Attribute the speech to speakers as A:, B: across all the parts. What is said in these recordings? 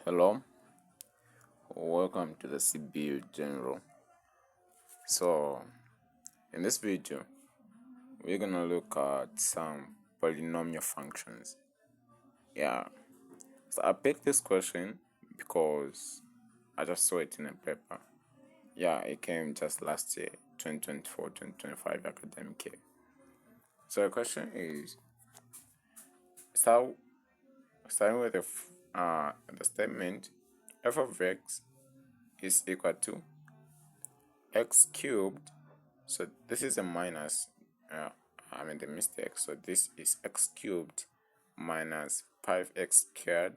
A: Hello, welcome to the CBU General. So, in this video, we're gonna look at some polynomial functions. Yeah, so I picked this question because I just saw it in a paper. Yeah, it came just last year, 2024-2025 academic year. So the question is, starting with the statement, f of x is equal to x cubed. So this is a minus, I made a mistake. So this is x cubed minus 5x squared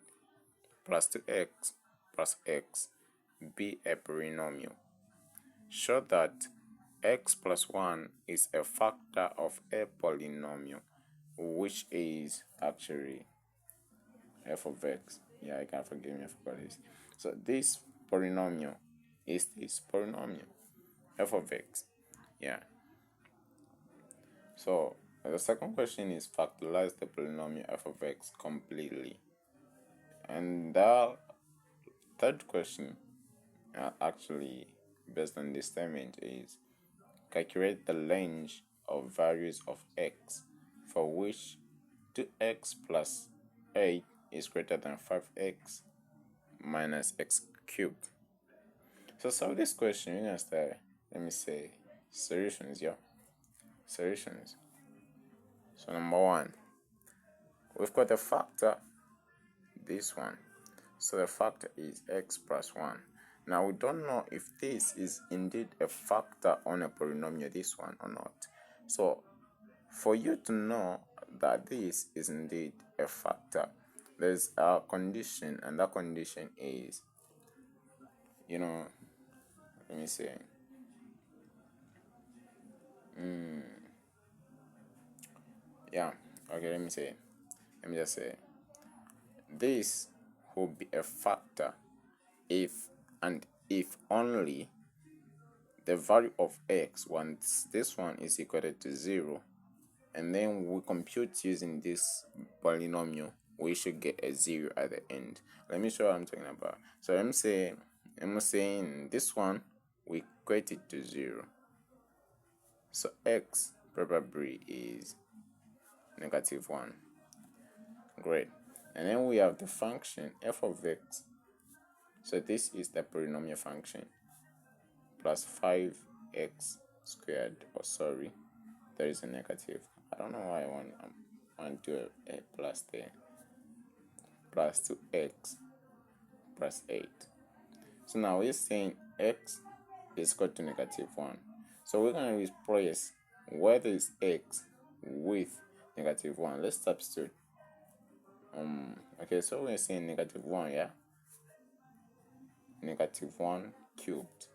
A: plus 2x plus x be a polynomial. Show that x plus 1 is a factor of a polynomial, which is actually f of x. Yeah, you can forgive me, I forgot this. So this polynomial is this polynomial, f of x. Yeah. So the second question is factorize the polynomial f of x completely. And the third question, actually based on this statement, is calculate the range of values of x for which 2x plus 8 is greater than 5x minus x cubed. So solve this question, you're gonna start, let me say, solutions. Yeah, solutions. So number one, we've got a factor, this one. So the factor is x plus 1. Now we don't know if this is indeed a factor on a polynomial, this one, or not. So for you to know that this is indeed a factor, there's a condition, and that condition is, let me say, let me just say, this will be a factor if and if only the value of x, once this one is equal to 0, and then we compute using this polynomial, we should get a 0 at the end. Let me show what I'm talking about. So I'm saying this one, we equate it to 0. So x probably is -1. Great. And then we have the function f of x. So this is the polynomial function plus 5x squared. There is a negative. I don't know why I want to do a plus there. Plus 2x plus 8. So now we're saying x is equal to -1. So we're going to replace where there is x with -1. Let's substitute. Okay, so we're saying -1, yeah? -1 cubed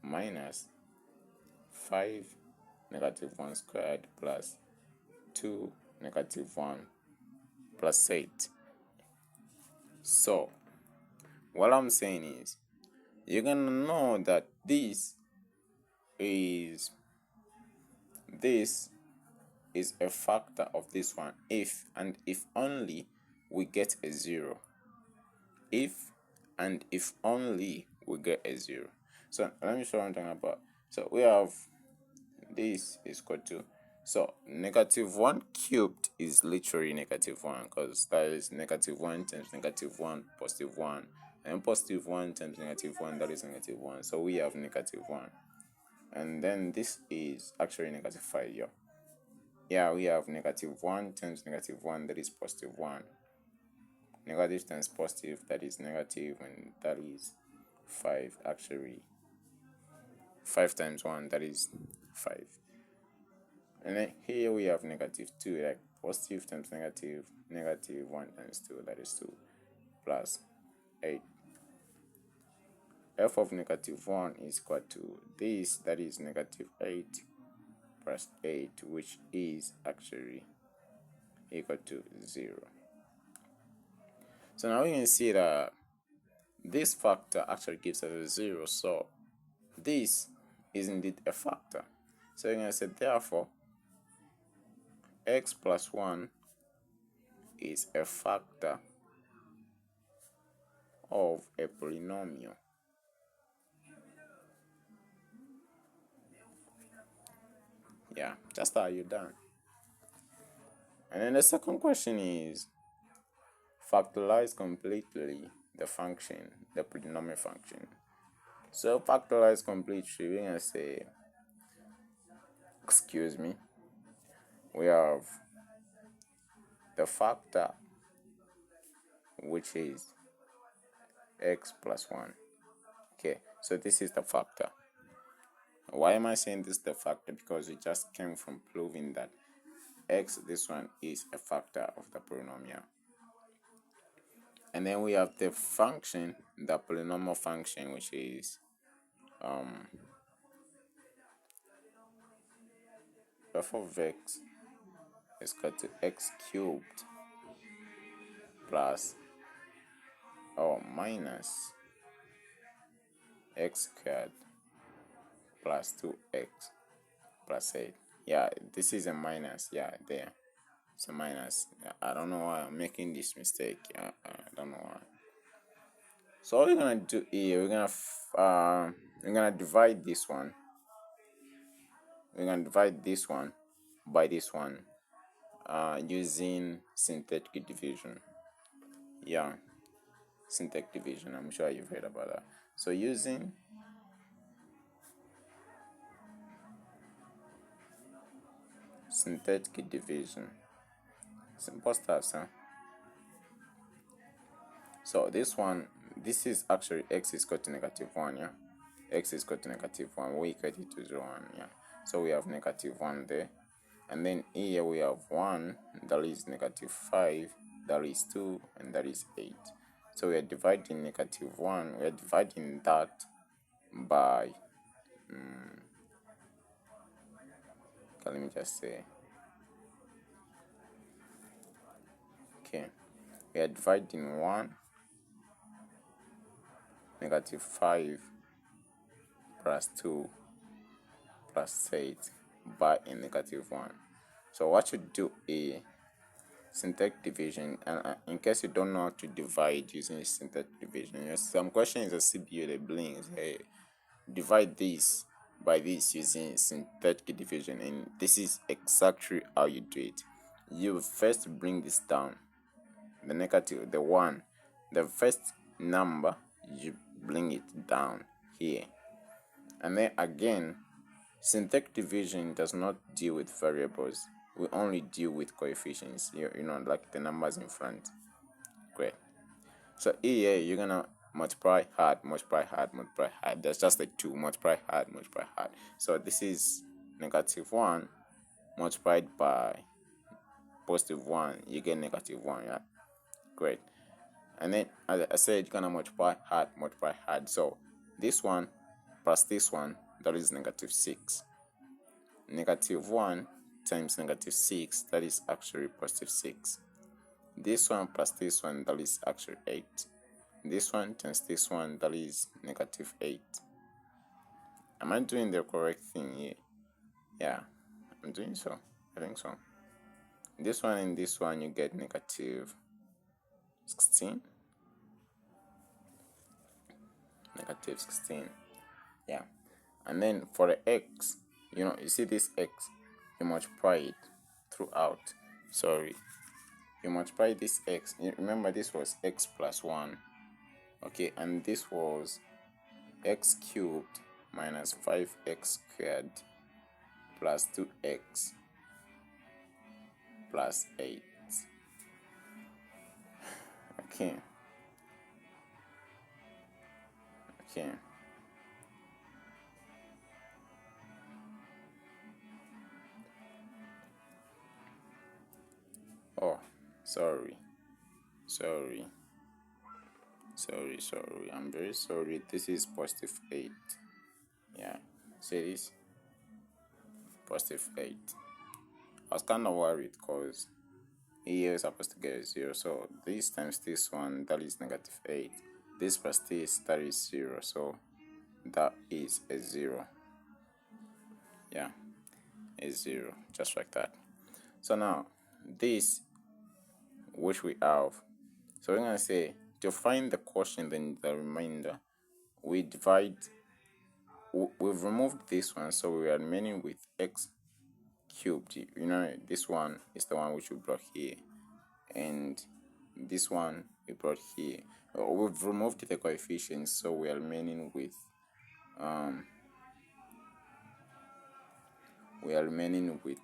A: minus 5 -1 squared plus 2 -1 plus 8. So what I'm saying is, you're gonna know that this is a factor of this one if and if only we get a 0. If and if only we get a 0. So let me show what I'm talking about. So we have this is equal to, so -1 cubed is literally -1, because that is -1 times -1 +1, and +1 times -1, that is -1. So we have -1, and then this is actually -5. Yeah, we have -1 times -1, that is +1. Negative times positive, that is negative, and that is 5. Actually, 5 times 1, that is 5. And then here we have -2, like positive times negative, -1 times 2, that is 2, plus 8. F of -1 is equal to this, that is -8 plus 8, which is actually equal to 0. So now we can see that this factor actually gives us a 0, so this is indeed a factor. So you're going to say, therefore, x plus 1 is a factor of a polynomial. Yeah, just how you're done. And then the second question is factorize completely the function, the polynomial function. So factorize completely, we're gonna say, excuse me, we have the factor which is x plus 1. Okay, so this is the factor. Why am I saying this is the factor? Because we just came from proving that x, this one, is a factor of the polynomial. And then we have the function, the polynomial function, which is f of x is equal to x cubed plus or minus x squared plus 2x plus 8. Yeah, this is a minus. Yeah, there. It's a minus. I don't know why I'm making this mistake. I don't know why. So what we're gonna do here, we're gonna divide this one. We're gonna divide this one by this one, using synthetic division. Yeah, synthetic division. I'm sure you've heard about that. So using synthetic division, simple stuff, huh? So this is actually x is equal to -1, yeah. X is equal to -1. We equate it to 0, 1, yeah. So we have -1 there, and then here we have 1, that is -5, that is 2, and that is 8. So we are dividing -1. We are dividing that by okay, let me just say, okay, we are dividing 1, -5 plus 2 plus 8 by a -1. So what you do is synthetic division, and in case you don't know how to divide using synthetic division, yes, some questions in CBU they blinks, hey, divide this by this using synthetic division, and this is exactly how you do it. You first bring this down, the negative, the 1, the first number, you bring it down here, and then again, synthetic division does not deal with variables. We only deal with coefficients, like the numbers in front. Great. So here you're gonna multiply hard, multiply hard, multiply hard. That's just like 2, multiply hard, multiply hard. So this is -1 multiplied by +1, you get -1, yeah. Great. And then as I said, you're gonna multiply hard, multiply hard. So this one plus this one, that is -6. -1 times -6, that is actually +6. This one plus this one, that is actually 8. This one times this one, that is -8. Am I doing the correct thing here? Yeah, I'm doing so. I think so. This one and this one, you get -16. -16. Yeah. And then for the x, you see this x, you multiply it throughout. Sorry. You multiply this x. Remember, this was x plus 1. Okay, and this was x cubed minus 5x squared plus 2x plus 8. Okay. Oh, sorry. I'm very sorry. This is +8. Yeah. See this? +8. I was kind of worried because here is supposed to get a 0. So this times this one, that is -8. This plus this, that is 0. So that is a 0. Yeah, a 0. Just like that. So now, this, which we have, so we're going to say to find the quotient and the remainder, we've removed this one, so we are remaining with x cubed. You know, this one is the one which we brought here, and this one we brought here. We've removed the coefficients, so we are remaining with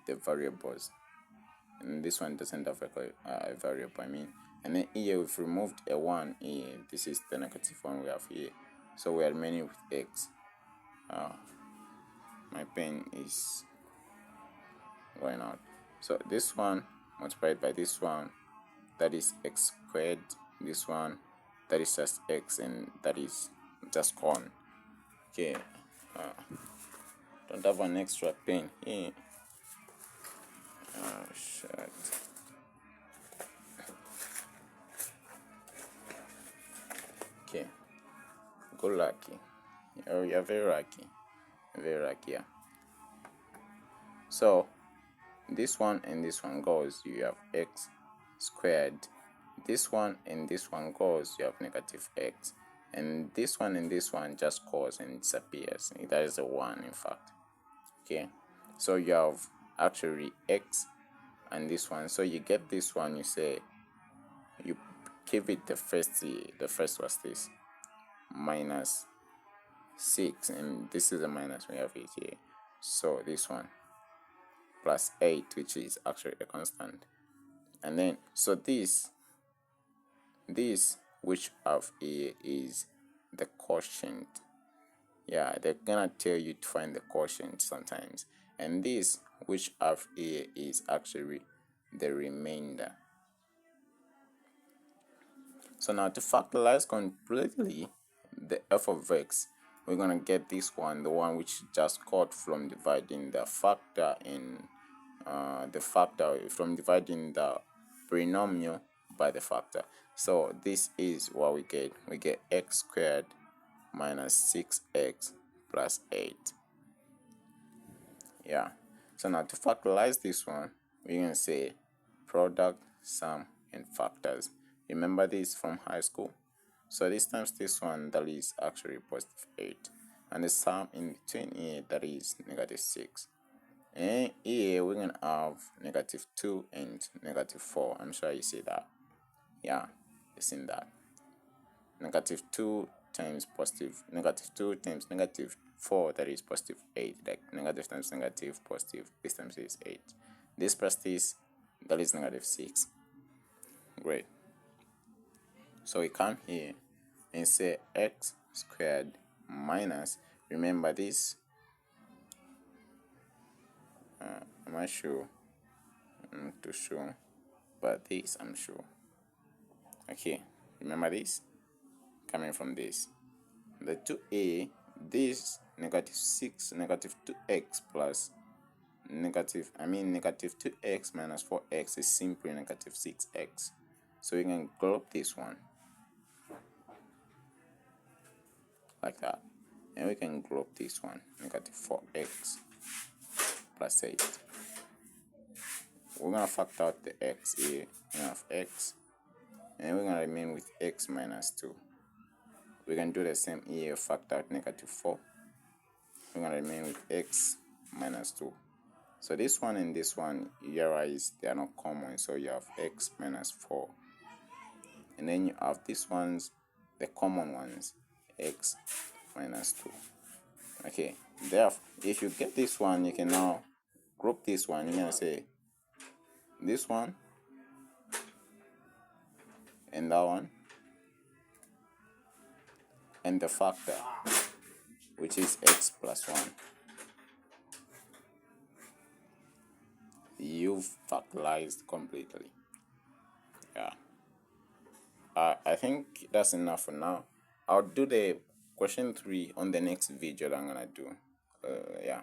A: the variables, and this one doesn't have a variable, I mean. And then here we've removed a 1 here. This is the negative one we have here, so we are remaining with x. My pen is going out. So this one multiplied by this one, that is x squared. This one, that is just x, and that is just gone. Okay, don't have an extra pen here. Shit. Okay, good lucky. Oh, you're very lucky. Very lucky, yeah. So this one and this one goes, you have x squared. This one and this one goes, you have negative x. And this one and this one just goes and disappears. That is a 1, in fact. Okay, so you have actually x and this one. So you get this one, you say, you give it the first was this minus 6, and this is a minus, we have it here. So this one plus 8, which is actually a constant. And then, so this which have here is the quotient. Yeah, they're gonna tell you to find the quotient sometimes. And this which have here is actually the remainder. So now to factorize completely the f of x, we're gonna get this one, the one which just got from dividing the factor in from dividing the polynomial by the factor. So this is what we get. We get x squared minus 6x plus 8. Yeah. So now to factorize this one, we're gonna say product, sum, and factors. Remember this from high school? So this times this one, that is actually positive 8. And the sum in between here, that is negative 6. And here we're gonna have negative 2 and negative 4. I'm sure you see that. Yeah, it's in that. Negative 2 times positive, negative 2 times negative 4, that is positive 8. Like negative times negative, positive, this times is 8. This plus this, that is negative 6. Great. So we come here and say x squared minus, remember this, am I sure? I'm not too sure, but this I'm sure. Okay, remember this? Coming from this, the 2a, this negative 6, negative 2x plus negative 2x minus 4x is simply negative 6x. So we can group this one like that, and we can group this one, negative 4x plus 8. We're gonna factor out the x here. We have x, and we're gonna remain with x minus 2. We can do the same here, factor out negative 4. We're gonna remain with x minus 2. So this one and this one, you realize they are not common, so you have x minus 4. And then you have these ones, the common ones, x minus 2. Okay, therefore, if you get this one, you can now group this one. You're gonna say this one and that one, and the factor, which is x plus 1. You've factorized completely. Yeah. I think that's enough for now. I'll do the question 3 on the next video that I'm gonna do. Yeah.